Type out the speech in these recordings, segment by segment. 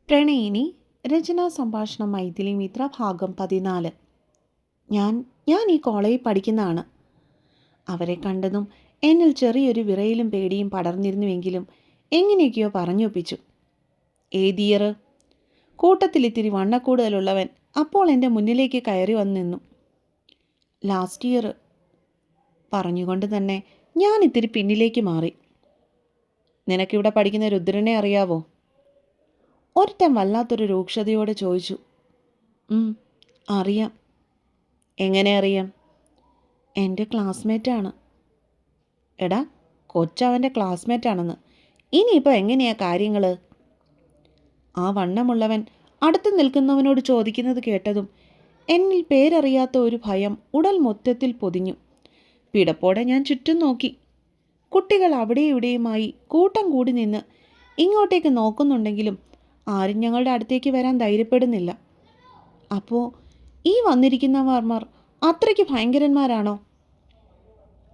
പ്രണയിനി രചനാ സംഭാഷണം മൈഥിലി മിത്ര ഭാഗം 14. ഞാൻ ഈ കോളേജിൽ പഠിക്കുന്നതാണ്. അവരെ കണ്ടതും എന്നിൽ ചെറിയൊരു വിറയിലും പേടിയും പടർന്നിരുന്നുവെങ്കിലും എങ്ങനെയൊക്കെയോ പറഞ്ഞൊപ്പിച്ചു. ഏതിയർ? കൂട്ടത്തിലിത്തിരി വണ്ണക്കൂടുതലുള്ളവൻ അപ്പോൾ എൻ്റെ മുന്നിലേക്ക് കയറി വന്നു നിന്നു. ലാസ്റ്റ് ഇയർ പറഞ്ഞുകൊണ്ട് തന്നെ ഞാൻ ഇത്തിരി പിന്നിലേക്ക് മാറി. നിനക്കിവിടെ പഠിക്കുന്ന രുദ്രനെ അറിയാവോ? ഒരുത്തൻ വല്ലാത്തൊരു രൂക്ഷതയോടെ ചോദിച്ചു. അറിയാം. എങ്ങനെ അറിയാം? എൻ്റെ ക്ലാസ്മേറ്റാണ്. എടാ, കൊച്ചവൻ്റെ ക്ലാസ്മേറ്റാണെന്ന്. ഇനിയിപ്പോൾ എങ്ങനെയാ കാര്യങ്ങൾ? ആ വണ്ണമുള്ളവൻ അടുത്ത് നിൽക്കുന്നവനോട് ചോദിക്കുന്നത് കേട്ടതും എന്നിൽ പേരറിയാത്ത ഒരു ഭയം ഉടൽ മൊത്തത്തിൽ പൊതിഞ്ഞു. പിടപ്പോടെ ഞാൻ ചുറ്റും നോക്കി. കുട്ടികൾ അവിടെയും ഇവിടെയുമായി കൂട്ടം കൂടി നിന്ന് ഇങ്ങോട്ടേക്ക് നോക്കുന്നുണ്ടെങ്കിലും ആരും ഞങ്ങളുടെ അടുത്തേക്ക് വരാൻ ധൈര്യപ്പെടുന്നില്ല. അപ്പോൾ ഈ വന്നിരിക്കുന്നവർമാർ അത്രയ്ക്ക് ഭയങ്കരന്മാരാണോ?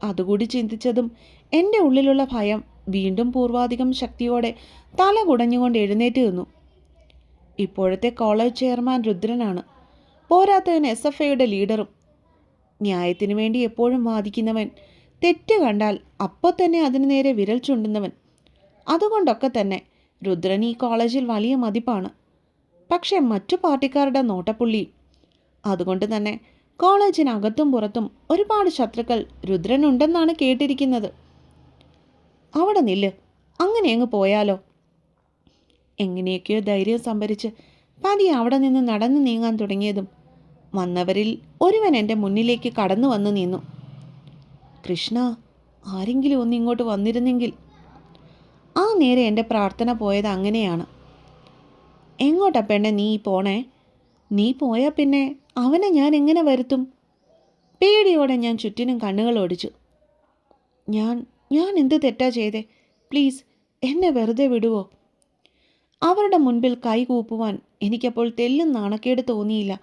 അതുകൂടി ചിന്തിച്ചതും എൻ്റെ ഉള്ളിലുള്ള ഭയം വീണ്ടും പൂർവാധികം ശക്തിയോടെ തല കുടഞ്ഞുകൊണ്ട് എഴുന്നേറ്റ് നിന്നു. ഇപ്പോഴത്തെ കോളേജ് ചെയർമാൻ രുദ്രനാണ്. പോരാത്തവൻ SFIയുടെ ലീഡറും. ന്യായത്തിനു വേണ്ടി എപ്പോഴും വാദിക്കുന്നവൻ. തെറ്റ് കണ്ടാൽ അപ്പോൾ തന്നെ അതിനു നേരെ വിരൽ ചൂണ്ടുന്നവൻ. അതുകൊണ്ടൊക്കെ തന്നെ രുദ്രൻ ഈ കോളേജിൽ വലിയ മതിപ്പാണ്. പക്ഷേ മറ്റു പാർട്ടിക്കാരുടെ നോട്ടപ്പുള്ളിയും. അതുകൊണ്ട് തന്നെ കോളേജിനകത്തും പുറത്തും ഒരുപാട് ശത്രുക്കൾ രുദ്രനുണ്ടെന്നാണ് കേട്ടിരിക്കുന്നത്. അവിടെ നില്ല്, അങ്ങനെ അങ്ങ് പോയാലോ? എങ്ങനെയൊക്കെയോ ധൈര്യം സംഭരിച്ച് പതിയെ അവിടെ നിന്ന് നടന്നു നീങ്ങാൻ തുടങ്ങിയതും വന്നവരിൽ ഒരുവൻ എൻ്റെ മുന്നിലേക്ക് കടന്നു വന്ന് നിന്നു. കൃഷ്ണ, ആരെങ്കിലും ഒന്നിങ്ങോട്ട് വന്നിരുന്നെങ്കിൽ. ആ നേരെ എൻ്റെ പ്രാർത്ഥന പോയത് അങ്ങനെയാണ്. എങ്ങോട്ടാ പെണ്ണെ നീ പോണേ? നീ പോയാൽ പിന്നെ അവനെ ഞാൻ എങ്ങനെ വരുത്തും? പേടിയോടെ ഞാൻ ചുറ്റിനും കണ്ണുകൾ ഓടിച്ചു. ഞാൻ എന്ത് തെറ്റാ ചെയ്തേ? പ്ലീസ് എന്നെ വെറുതെ വിടുവോ? അവരുടെ മുൻപിൽ കൈകൂപ്പുവാൻ എനിക്കപ്പോൾ തെല്ലും നാണക്കേട് തോന്നിയില്ല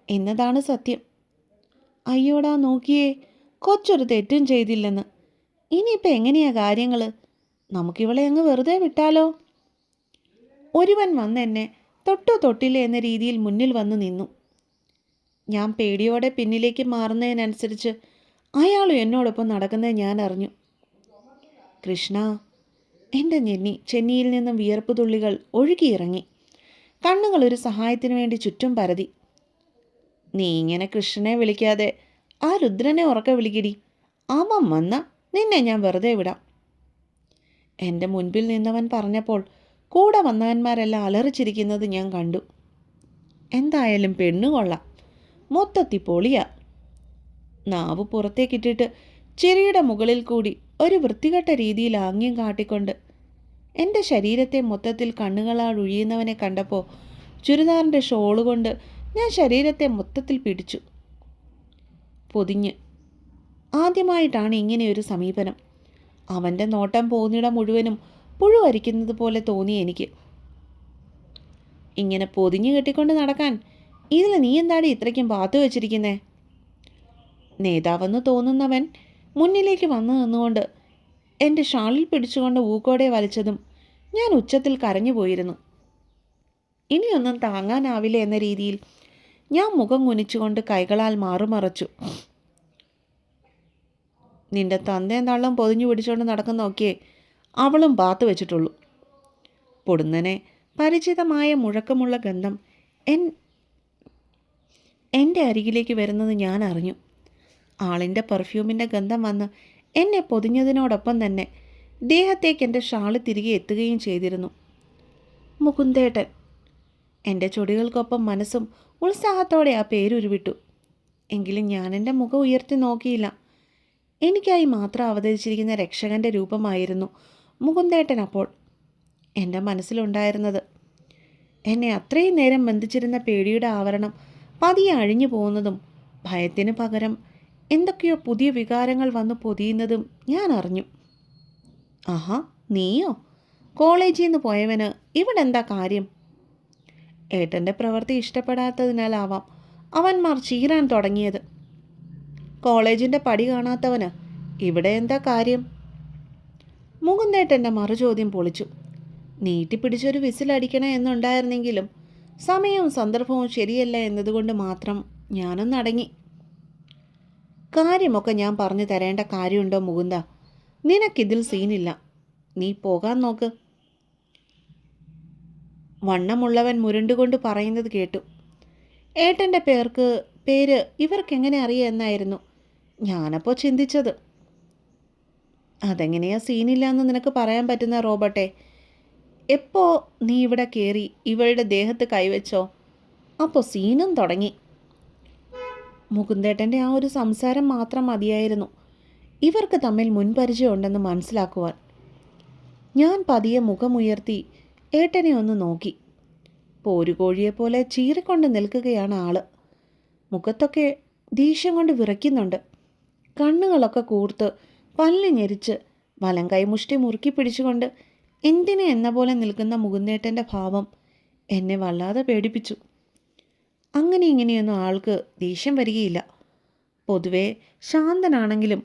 എന്നതാണ് സത്യം. അയ്യോടാ, നോക്കിയേ, കൊച്ചൊരു തെറ്റും ചെയ്തില്ലെന്ന്. ഇനിയിപ്പോൾ എങ്ങനെയാ കാര്യങ്ങൾ? നമുക്കിവളെ അങ്ങ് വെറുതെ വിട്ടാലോ? ഒരുവൻ വന്ന് എന്നെ തൊട്ടില്ല എന്ന രീതിയിൽ മുന്നിൽ വന്ന് നിന്നു. ഞാൻ പേടിയോടെ പിന്നിലേക്ക് മാറുന്നതിനനുസരിച്ച് അയാളും എന്നോടൊപ്പം നടക്കുന്നത് ഞാൻ അറിഞ്ഞു. കൃഷ്ണ, എൻ്റെ ചെന്നിയിൽ നിന്നും വിയർപ്പ് തുള്ളികൾ ഒഴുകിയിറങ്ങി. കണ്ണുകൾ ഒരു സഹായത്തിനു വേണ്ടി ചുറ്റും പരതി. നീ ഇങ്ങനെ കൃഷ്ണനെ വിളിക്കാതെ ആ രുദ്രനെ ഉറക്കെ വിളിക്കടി. അവൻ വന്ന നിന്നെ ഞാൻ വെറുതെ വിടാം. എൻ്റെ മുൻപിൽ നിന്നവൻ പറഞ്ഞപ്പോൾ കൂടെ വന്നവന്മാരെല്ലാം അലറിച്ചിരിക്കുന്നത് ഞാൻ കണ്ടു. എന്തായാലും പെണ്ണുകൊള്ളാം, മൊത്തത്തിൽ പൊളിയാ. നാവ് പുറത്തേക്കിട്ടിട്ട് ചിരിയുടെ മുകളിൽ കൂടി ഒരു വൃത്തികെട്ട രീതിയിൽ ആംഗ്യം കാട്ടിക്കൊണ്ട് എൻ്റെ ശരീരത്തെ മൊത്തത്തിൽ കണ്ണുകളാൽ ഒഴിയുന്നവനെ കണ്ടപ്പോൾ ചുരിദാറിൻ്റെ ഷോള് കൊണ്ട് ഞാൻ ശരീരത്തെ മൊത്തത്തിൽ പിടിച്ചു പൊതിഞ്ഞ്. ആദ്യമായിട്ടാണ് ഇങ്ങനെയൊരു സമീപനം. അവൻ്റെ നോട്ടം പോകുന്നിടം മുഴുവനും പുഴുവരിക്കുന്നത് പോലെ തോന്നി എനിക്ക്. ഇങ്ങനെ പൊതിഞ്ഞു കെട്ടിക്കൊണ്ട് നടക്കാൻ ഇതിൽ നീ എന്താടി ഇത്രയ്ക്കും പാത്തു വെച്ചിരിക്കുന്നേ? നേതാവെന്ന് തോന്നുന്നവൻ മുന്നിലേക്ക് വന്നു നിന്നുകൊണ്ട് എൻ്റെ ഷാളിൽ പിടിച്ചുകൊണ്ട് ഊക്കോടെ വലിച്ചതും ഞാൻ ഉച്ചത്തിൽ കരഞ്ഞു പോയിരുന്നു. ഇനിയൊന്നും താങ്ങാനാവില്ല എന്ന രീതിയിൽ ഞാൻ മുഖം കുനിച്ചുകൊണ്ട് കൈകളാൽ മാറുമറച്ചു. നിന്റെ തന്തയും തള്ളും പൊതിഞ്ഞു പിടിച്ചുകൊണ്ട് നടക്കുന്നൊക്കെ അവളും പാത്തു വെച്ചിട്ടുള്ളൂ. പൊടുന്നനെ പരിചിതമായ മുഴക്കമുള്ള ഗന്ധം എൻ്റെ അരികിലേക്ക് വരുന്നത് ഞാൻ അറിഞ്ഞു. ആളിൻ്റെ പെർഫ്യൂമിൻ്റെ ഗന്ധം വന്ന് എന്നെ പൊതിഞ്ഞതിനോടൊപ്പം തന്നെ ദേഹത്തേക്ക് എൻ്റെ ഷാള് തിരികെ എത്തുകയും ചെയ്തിരുന്നു. മുകുന്ദേട്ടൻ. എൻ്റെ ചൊടികൾക്കൊപ്പം മനസ്സും ഉത്സാഹത്തോടെ ആ പേരുരുവിട്ടു. എങ്കിലും ഞാൻ എൻ്റെ മുഖം ഉയർത്തി നോക്കിയില്ല. എനിക്കായി മാത്രം അവതരിച്ചിരിക്കുന്ന രക്ഷകൻ്റെ രൂപമായിരുന്നു മുകുന്ദേട്ടൻ അപ്പോൾ എൻ്റെ മനസ്സിലുണ്ടായിരുന്നത്. എന്നെ അത്രയും നേരം ബന്ധിച്ചിരുന്ന പേടിയുടെ ആവരണം പതിയെ അഴിഞ്ഞു പോകുന്നതും ഭയത്തിന് പകരം എന്തൊക്കെയോ പുതിയ വികാരങ്ങൾ വന്ന് പൊതിയുന്നതും ഞാൻ അറിഞ്ഞു. ആഹാ, നീയോ? കോളേജിൽ നിന്ന് പോയവന് ഇവിടെ എന്താ കാര്യം? ഏട്ടൻ്റെ പ്രവൃത്തി ഇഷ്ടപ്പെടാത്തതിനാലാവാം അവന്മാർ ചീറാൻ തുടങ്ങിയത്. കോളേജിൻ്റെ പടി കാണാത്തവന് ഇവിടെ എന്താ കാര്യം? മുകുന്ദേട്ടൻ്റെ മറുചോദ്യം പൊളിച്ചു. നീട്ടിപ്പിടിച്ചൊരു വിസിലടിക്കണം എന്നുണ്ടായിരുന്നെങ്കിലും സമയവും സന്ദർഭവും ശരിയല്ല എന്നതുകൊണ്ട് മാത്രം ഞാനൊന്നടങ്ങി. കാര്യമൊക്കെ ഞാൻ പറഞ്ഞു തരേണ്ട കാര്യമുണ്ടോ മുകുന്ദ? നിനക്കിതിൽ സീനില്ല. നീ പോകാൻ നോക്ക്. വണ്ണമുള്ളവൻ മുരണ്ടുകൊണ്ട് പറയുന്നത് കേട്ടു. ഏട്ടൻ്റെ പേര് ഇവർക്കെങ്ങനെ അറിയാം എന്നായിരുന്നു ഞാനപ്പോൾ ചിന്തിച്ചത്. അതെങ്ങനെയാ സീനില്ല എന്ന് നിനക്ക് പറയാൻ പറ്റുന്ന റോബർട്ടെ? എപ്പോൾ നീ ഇവിടെ കയറി ഇവളുടെ ദേഹത്ത് കൈവച്ചോ അപ്പോൾ സീനും തുടങ്ങി. മുകുന്ദേട്ടൻ്റെ ആ ഒരു സംസാരം മാത്രം മതിയായിരുന്നു ഇവർക്ക് തമ്മിൽ മുൻപരിചയമുണ്ടെന്ന് മനസ്സിലാക്കുവാൻ. ഞാൻ പതിയെ മുഖമുയർത്തി ഏട്ടനെ ഒന്ന് നോക്കി. പോരുകോഴിയെപ്പോലെ ചീറിക്കൊണ്ട് നിൽക്കുകയാണ് ആള്. മുഖത്തൊക്കെ ദേഷ്യം കൊണ്ട് വിറയ്ക്കുന്നുണ്ട്. കണ്ണുകളൊക്കെ കൂർത്ത് പല്ല് ഞെരിച്ച് വലം കൈമുഷ്ടി മുറുക്കി പിടിച്ചുകൊണ്ട് എന്തിനെ എന്ന പോലെ നിൽക്കുന്ന മുകുന്ദേട്ടൻ്റെ ഭാവം എന്നെ വല്ലാതെ പേടിപ്പിച്ചു. അങ്ങനെ ഇങ്ങനെയൊന്നും ആൾക്ക് ദേഷ്യം വരികയില്ല. പൊതുവേ ശാന്തനാണെങ്കിലും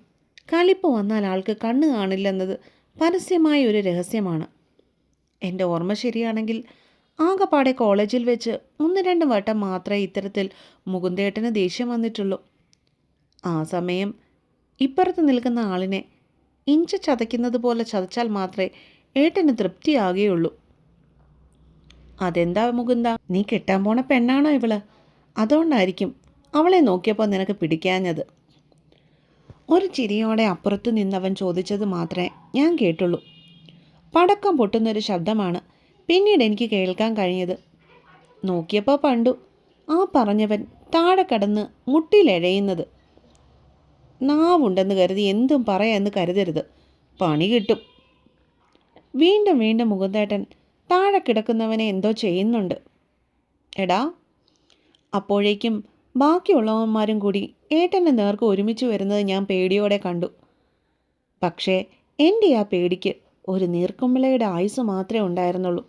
കലിപ്പ് വന്നാൽ ആൾക്ക് കണ്ണ് കാണില്ലെന്നത് പരസ്യമായ ഒരു രഹസ്യമാണ്. എൻ്റെ ഓർമ്മ ശരിയാണെങ്കിൽ ആകപ്പാടെ കോളേജിൽ വെച്ച് 1-2 വട്ടം മാത്രമേ ഇത്തരത്തിൽ മുകുന്ദേട്ടന് ദേഷ്യം വന്നിട്ടുള്ളൂ. ആ സമയം ഇപ്പുറത്ത് നിൽക്കുന്ന ആളിനെ ഇഞ്ച ചതയ്ക്കുന്നത് പോലെ ചതച്ചാൽ മാത്രമേ ഏട്ടന് തൃപ്തിയാകുകയുള്ളൂ. അതെന്താ മുകുന്ദ, നീ കെട്ടാൻ പോണ പെണ്ണാണോ ഇവള്? അതുകൊണ്ടായിരിക്കും അവളെ നോക്കിയപ്പോൾ നിനക്ക് പിടിക്കാഞ്ഞത്. ഒരു ചിരിയോടെ അപ്പുറത്തു നിന്നവൻ ചോദിച്ചത് മാത്രമേ ഞാൻ കേട്ടുള്ളൂ. പടക്കം പൊട്ടുന്നൊരു ശബ്ദമാണ് പിന്നീട് എനിക്ക് കേൾക്കാൻ കഴിഞ്ഞത്. നോക്കിയപ്പോൾ പണ്ടു ആ പറഞ്ഞവൻ താഴെ കടന്ന് മുട്ടിലെഴയുന്നത്. നാവുണ്ടെന്ന് കരുതി എന്തും പറയാമെന്ന് കരുതരുത്, പണി കിട്ടും. വീണ്ടും വീണ്ടും മുകുന്ദേട്ടൻ താഴെ കിടക്കുന്നവനെ എന്തോ ചെയ്യുന്നുണ്ട്. എടാ. അപ്പോഴേക്കും ബാക്കിയുള്ളവന്മാരും കൂടി ഏട്ടൻ്റെ നേർക്ക് ഒരുമിച്ച് വരുന്നത് ഞാൻ പേടിയോടെ കണ്ടു. പക്ഷേ എൻ്റെ ആ പേടിക്ക് ഒരു നീർക്കുമ്പിളയുടെ ആയുസ് മാത്രമേ ഉണ്ടായിരുന്നുള്ളൂ.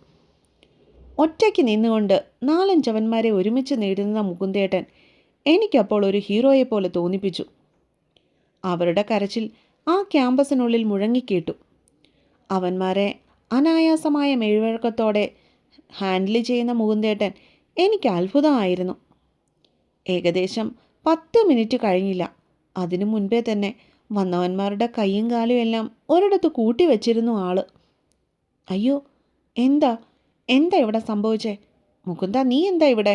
ഒറ്റയ്ക്ക് നിന്നുകൊണ്ട് 4-5 അവന്മാരെ ഒരുമിച്ച് നേടുന്ന മുകുന്ദേട്ടൻ എനിക്കപ്പോൾ ഒരു ഹീറോയെപ്പോലെ തോന്നിപ്പിച്ചു. അവരുടെ കരച്ചിൽ ആ ക്യാമ്പസിനുള്ളിൽ മുഴങ്ങിക്കേട്ടു. അവന്മാരെ അനായാസമായ മെയ്വഴക്കത്തോടെ ഹാൻഡിൽ ചെയ്യുന്ന മുകുന്ദേട്ടൻ എനിക്ക് അത്ഭുതമായിരുന്നു. ഏകദേശം 10 മിനിറ്റ് കഴിഞ്ഞില്ല. അതിനു മുൻപേ തന്നെ വന്നവന്മാരുടെ കൈയും കാലും എല്ലാം ഒരിടത്ത് കൂട്ടി വച്ചിരുന്നു ആള്. അയ്യോ, എന്താ ഇവിടെ സംഭവിച്ചേ? മുകുന്ദ, നീ എന്താ ഇവിടെ?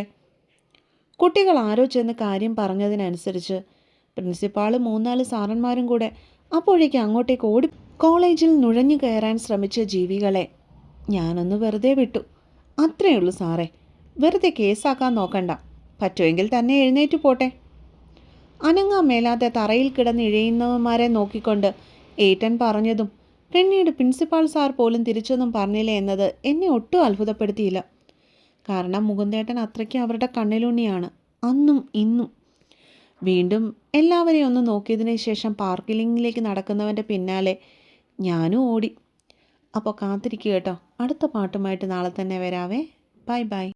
കുട്ടികൾ ആരോ ചെന്ന് കാര്യം പറഞ്ഞതിനനുസരിച്ച് പ്രിൻസിപ്പാളും 3-4 സാറന്മാരും കൂടെ അപ്പോഴേക്ക് അങ്ങോട്ടേക്ക് ഓടി. കോളേജിൽ നുഴഞ്ഞു കയറാൻ ശ്രമിച്ച ജീവികളെ ഞാനൊന്ന് വെറുതെ വിട്ടു. അത്രയേ ഉള്ളൂ സാറേ. വെറുതെ കേസാക്കാൻ നോക്കണ്ട. പറ്റുമെങ്കിൽ തന്നെ എഴുന്നേറ്റ് പോട്ടെ. അനങ്ങാൻ മേലാതെ തറയിൽ കിടന്ന് ഇഴയുന്നവന്മാരെ നോക്കിക്കൊണ്ട് ഏട്ടൻ പറഞ്ഞതും പിന്നീട് പ്രിൻസിപ്പാൾ സാർ പോലും തിരിച്ചൊന്നും പറഞ്ഞില്ല എന്നത് എന്നെ ഒട്ടും അത്ഭുതപ്പെടുത്തിയില്ല. കാരണം മുകുന്ദേട്ടൻ അത്രയ്ക്ക് അവരുടെ കണ്ണിലുണ്ണിയാണ് അന്നും ഇന്നും. വീണ്ടും എല്ലാവരെയും ഒന്ന് നോക്കിയതിന് ശേഷം പാർക്കിങ്ങിലേക്ക് നടക്കുന്നവൻ്റെ പിന്നാലെ ഞാനും ഓടി. അപ്പോൾ കാത്തിരിക്കുക കേട്ടോ. അടുത്ത പാട്ടുമായിട്ട് നാളെ തന്നെ വരാവേ. Bye bye.